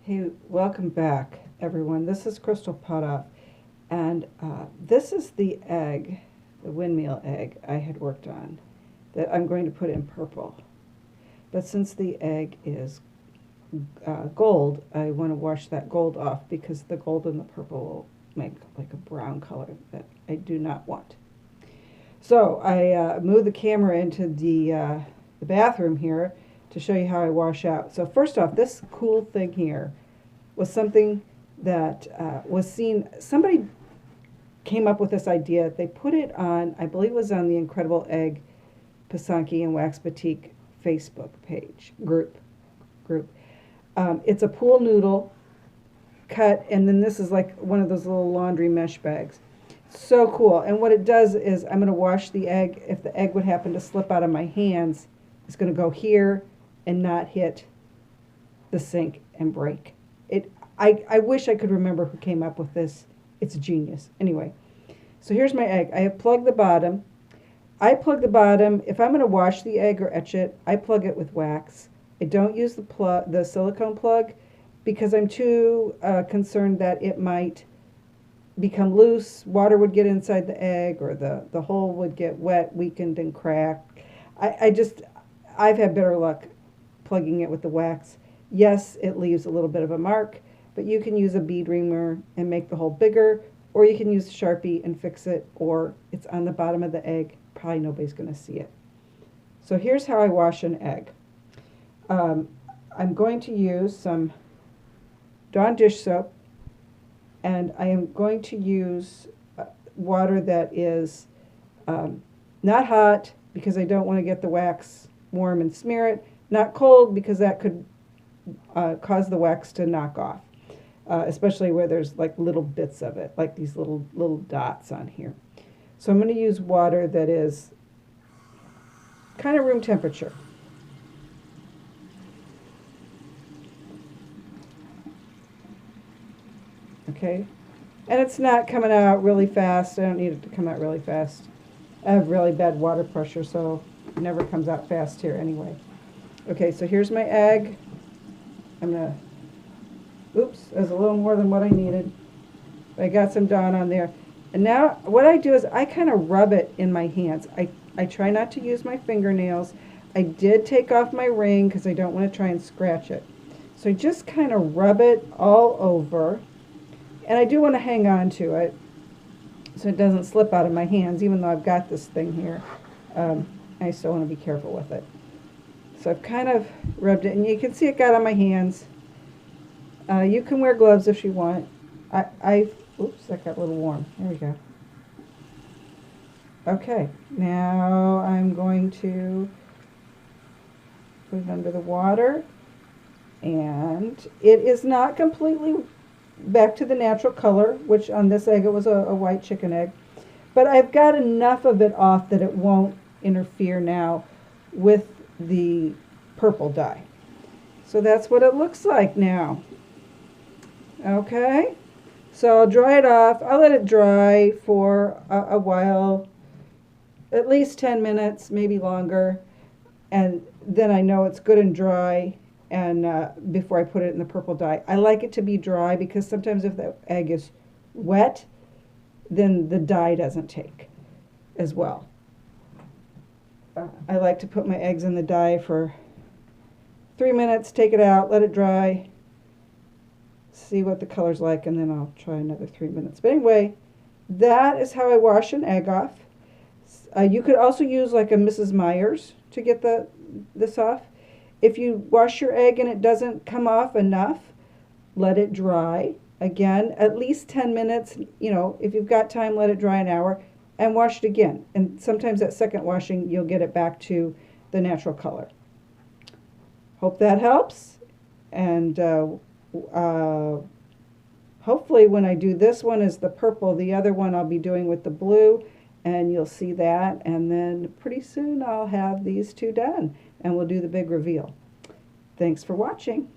Hey, welcome back, everyone. This is Crystal Potoff, and this is the egg, the windmill egg I had worked on that I'm going to put in purple. But since the egg is gold, I want to wash that gold off because the gold and the purple will make like a brown color that I do not want. So I moved the camera into the bathroom here to show you how I wash out. So first off, this cool thing here was something that was seen. Somebody came up with this idea. They put it on, I believe it was on the Incredible Egg Pysanky and Wax Boutique Facebook page group. It's a pool noodle cut, and then this is like one of those little laundry mesh bags. So cool. And what it does is I'm going to wash the egg. If the egg would happen to slip out of my hands, it's going to go here and not hit the sink and break. I wish I could remember who came up with this. It's genius. Anyway, so here's my egg. I have plugged the bottom. I plug the bottom. If I'm going to wash the egg or etch it, I plug it with wax. I don't use the silicone plug because I'm too concerned that it might become loose. Water would get inside the egg, or the hole would get wet, weakened, and cracked. I've had better luck plugging it with the wax. Yes, it leaves a little bit of a mark, but you can use a bead reamer and make the hole bigger, or you can use Sharpie and fix it, or it's on the bottom of the egg. Probably nobody's going to see it. So here's how I wash an egg. I'm going to use some Dawn dish soap, and I am going to use water that is not hot because I don't want to get the wax warm and smear it, not cold because that could cause the wax to knock off, especially where there's like little bits of it, like these little dots on here. So I'm going to use water that is kind of room temperature. Okay, and it's not coming out really fast. I don't need it to come out really fast. I have really bad water pressure, so it never comes out fast here anyway. Okay, so here's my egg. I'm gonna, oops, there's a little more than what I needed. I got some Dawn on there. And now what I do is I kind of rub it in my hands. I try not to use my fingernails. I did take off my ring because I don't want to try and scratch it. So I just kind of rub it all over. And I do want to hang on to it so it doesn't slip out of my hands, even though I've got this thing here. I still want to be careful with it. So I've kind of rubbed it, and you can see it got on my hands. You can wear gloves if you want. Oops, that got a little warm. There we go. Okay, now I'm going to put it under the water, and it is not completely back to the natural color, which on this egg it was a white chicken egg, but I've got enough of it off that it won't interfere now with the purple dye. So that's what it looks like now. Okay, so I'll dry it off. I'll let it dry for a while, at least 10 minutes, maybe longer, and then I know it's good and dry. And before I put it in the purple dye, I like it to be dry because sometimes if the egg is wet, then the dye doesn't take as well. I like to put my eggs in the dye for 3 minutes, take it out, let it dry, see what the color's like, and then I'll try another 3 minutes. But anyway, that is how I wash an egg off. You could also use like a Mrs. Meyer's to get this off. If you wash your egg and it doesn't come off enough, let it dry. Again, at least 10 minutes. You know, if you've got time, let it dry an hour and wash it again. And sometimes that second washing, you'll get it back to the natural color. Hope that helps. And hopefully when I do this one is the purple, the other one I'll be doing with the blue, and you'll see that. And then pretty soon I'll have these two done, and we'll do the big reveal. Thanks for watching.